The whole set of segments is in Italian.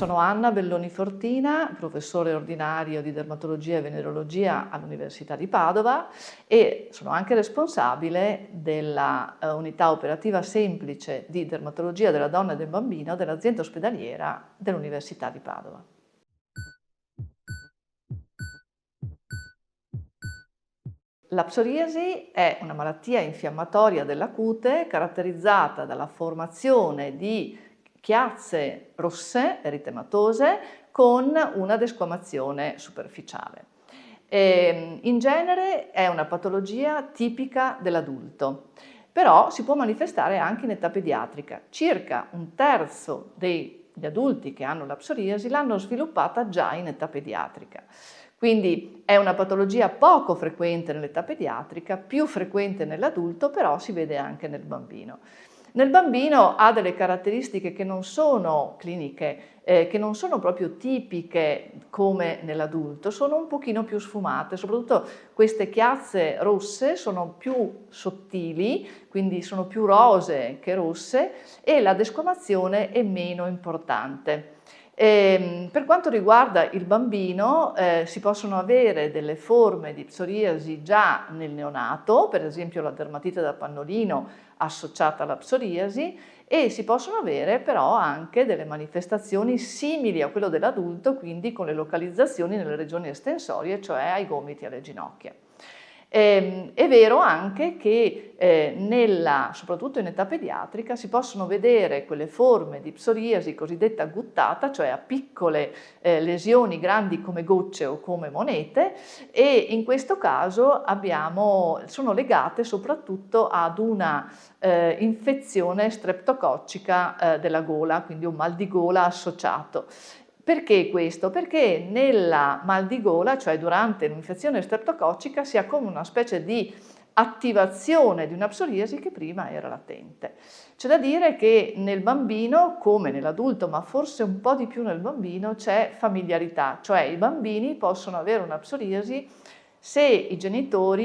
Sono Anna Belloni Fortina, professore ordinario di dermatologia e venerologia all'Università di Padova e sono anche responsabile della unità operativa semplice di dermatologia della donna e del bambino dell'azienda ospedaliera dell'Università di Padova. La psoriasi è una malattia infiammatoria della cute caratterizzata dalla formazione di chiazze rosse, eritematose, con una desquamazione superficiale. In genere è una patologia tipica dell'adulto, però si può manifestare anche in età pediatrica. Circa un terzo degli adulti che hanno la psoriasi l'hanno sviluppata già in età pediatrica. Quindi è una patologia poco frequente nell'età pediatrica, più frequente nell'adulto, però si vede anche nel bambino. Nel bambino ha delle caratteristiche che non sono cliniche, che non sono proprio tipiche come nell'adulto, sono un pochino più sfumate, soprattutto queste chiazze rosse sono più sottili, quindi sono più rosee che rosse e la desquamazione è meno importante. Per quanto riguarda il bambino, si possono avere delle forme di psoriasi già nel neonato, per esempio la dermatite da pannolino associata alla psoriasi, e si possono avere però anche delle manifestazioni simili a quello dell'adulto, quindi con le localizzazioni nelle regioni estensorie, cioè ai gomiti e alle ginocchia. È vero anche che soprattutto in età pediatrica si possono vedere quelle forme di psoriasi cosiddetta guttata, cioè a piccole lesioni grandi come gocce o come monete, e in questo caso sono legate soprattutto ad una infezione streptococcica della gola, quindi un mal di gola associato. Perché questo? Perché nella mal di gola, cioè durante l'infezione streptococcica, si ha come una specie di attivazione di una psoriasi che prima era latente. C'è da dire che nel bambino, come nell'adulto, ma forse un po' di più nel bambino, c'è familiarità, cioè i bambini possono avere una psoriasi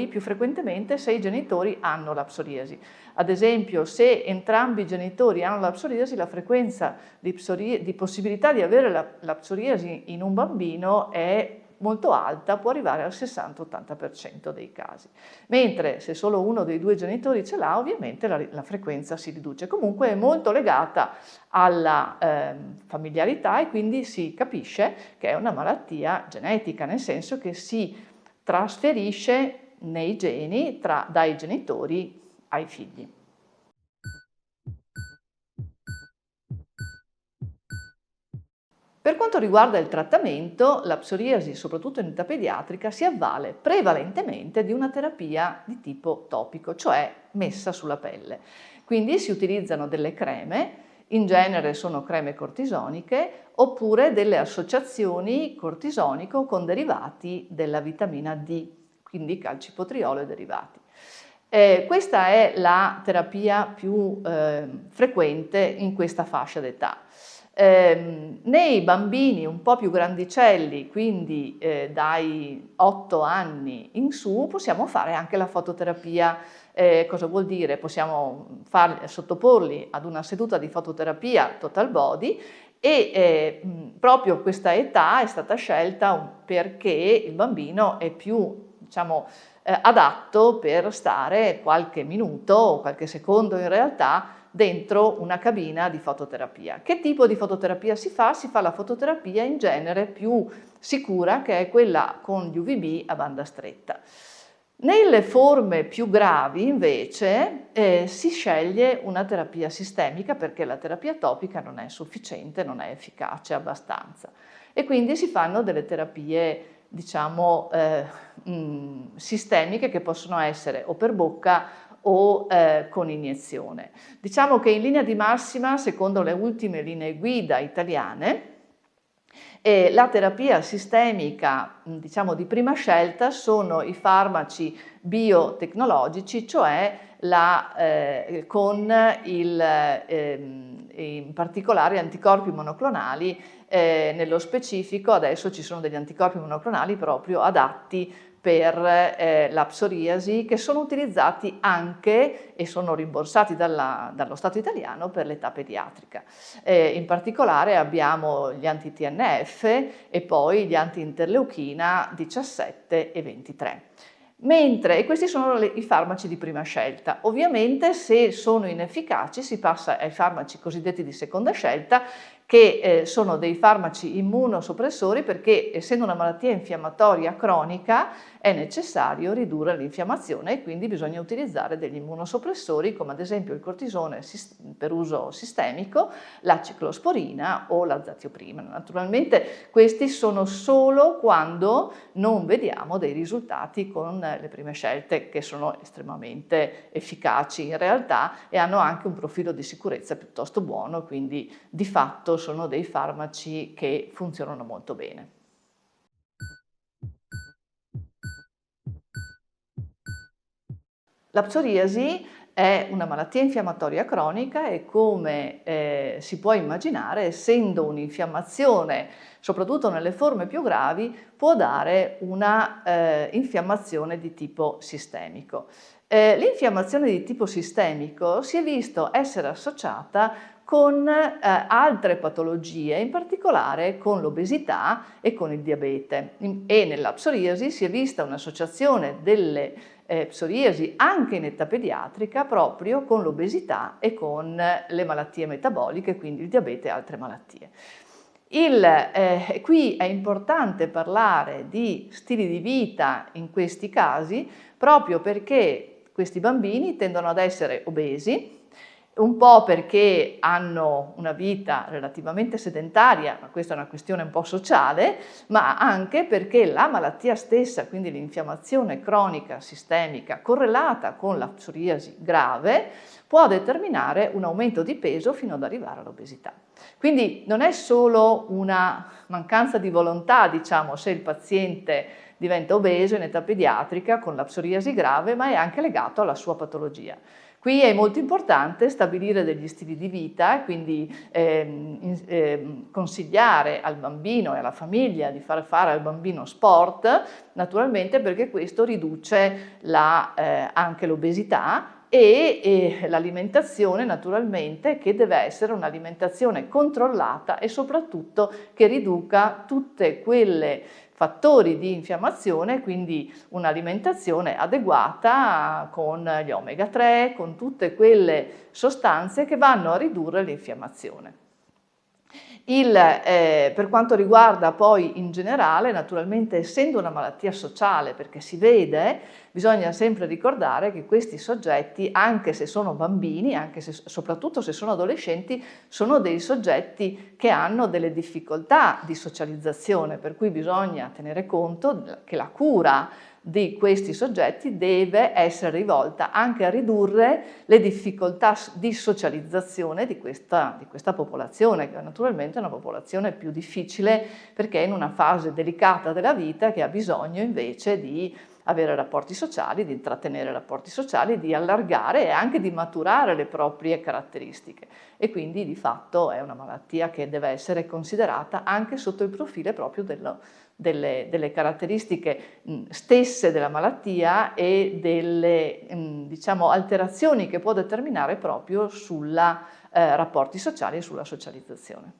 più frequentemente se i genitori hanno la psoriasi. Ad esempio, se entrambi i genitori hanno la psoriasi, la frequenza di possibilità di avere la psoriasi in un bambino è molto alta, può arrivare al 60-80% dei casi. Mentre se solo uno dei due genitori ce l'ha, ovviamente la frequenza si riduce. Comunque è molto legata alla familiarità e quindi si capisce che è una malattia genetica, nel senso che si trasferisce nei geni dai genitori ai figli. Per quanto riguarda il trattamento, la psoriasi, soprattutto in età pediatrica, si avvale prevalentemente di una terapia di tipo topico, cioè messa sulla pelle. Quindi si utilizzano delle creme, in genere sono creme cortisoniche, oppure delle associazioni cortisonico con derivati della vitamina D, quindi calcipotriolo e derivati. Questa è la terapia più frequente in questa fascia d'età. Nei bambini un po' più grandicelli, quindi dai 8 anni in su, possiamo fare anche la fototerapia. Cosa vuol dire? Possiamo sottoporli ad una seduta di fototerapia total body e proprio questa età è stata scelta perché il bambino è più, diciamo, adatto per stare qualche minuto o qualche secondo in realtà dentro una cabina di fototerapia. Che tipo di fototerapia si fa? Si fa la fototerapia in genere più sicura, che è quella con gli UVB a banda stretta. Nelle forme più gravi invece si sceglie una terapia sistemica perché la terapia topica non è sufficiente, non è efficace abbastanza e quindi si fanno delle terapie, diciamo, sistemiche che possono essere o per bocca o con iniezione. Diciamo che in linea di massima, secondo le ultime linee guida italiane, la terapia sistemica, diciamo, di prima scelta sono i farmaci biotecnologici, cioè con in particolare anticorpi monoclonali, nello specifico adesso ci sono degli anticorpi monoclonali proprio adatti per la psoriasi, che sono utilizzati anche e sono rimborsati dallo Stato italiano per l'età pediatrica. In particolare abbiamo gli anti-TNF e poi gli anti-interleuchina 17 e 23. E questi sono i farmaci di prima scelta. Ovviamente, se sono inefficaci, si passa ai farmaci cosiddetti di seconda scelta, che sono dei farmaci immunosoppressori, perché essendo una malattia infiammatoria cronica è necessario ridurre l'infiammazione e quindi bisogna utilizzare degli immunosoppressori come ad esempio il cortisone per uso sistemico, la ciclosporina o l'azatioprina. Naturalmente questi sono solo quando non vediamo dei risultati con le prime scelte, che sono estremamente efficaci in realtà e hanno anche un profilo di sicurezza piuttosto buono, quindi di fatto sono dei farmaci che funzionano molto bene. La psoriasi è una malattia infiammatoria cronica e, come si può immaginare, essendo un'infiammazione, soprattutto nelle forme più gravi, può dare una infiammazione di tipo sistemico. L'infiammazione di tipo sistemico si è visto essere associata con altre patologie, in particolare con l'obesità e con il diabete. E nella psoriasi si è vista un'associazione delle psoriasi anche in età pediatrica proprio con l'obesità e con le malattie metaboliche, quindi il diabete e altre malattie. Qui è importante parlare di stili di vita in questi casi, proprio perché questi bambini tendono ad essere obesi, un po' perché hanno una vita relativamente sedentaria, ma questa è una questione un po' sociale, ma anche perché la malattia stessa, quindi l'infiammazione cronica sistemica correlata con la psoriasi grave, può determinare un aumento di peso fino ad arrivare all'obesità. Quindi non è solo una mancanza di volontà, diciamo, se il paziente diventa obeso in età pediatrica con la psoriasi grave, ma è anche legato alla sua patologia. Qui è molto importante stabilire degli stili di vita, quindi consigliare al bambino e alla famiglia di far fare al bambino sport, naturalmente, perché questo riduce anche l'obesità e l'alimentazione, naturalmente, che deve essere un'alimentazione controllata e soprattutto che riduca tutte quelle fattori di infiammazione, quindi un'alimentazione adeguata con gli omega 3, con tutte quelle sostanze che vanno a ridurre l'infiammazione. Per quanto riguarda poi in generale, naturalmente essendo una malattia sociale, perché si vede, bisogna sempre ricordare che questi soggetti, anche se sono bambini, soprattutto se sono adolescenti, sono dei soggetti che hanno delle difficoltà di socializzazione, per cui bisogna tenere conto che la cura di questi soggetti deve essere rivolta anche a ridurre le difficoltà di socializzazione di questa popolazione, che naturalmente è una popolazione più difficile perché è in una fase delicata della vita, che ha bisogno invece di avere rapporti sociali, di intrattenere rapporti sociali, di allargare e anche di maturare le proprie caratteristiche. E quindi di fatto è una malattia che deve essere considerata anche sotto il profilo proprio delle caratteristiche stesse della malattia e delle diciamo, alterazioni che può determinare proprio sui rapporti sociali e sulla socializzazione.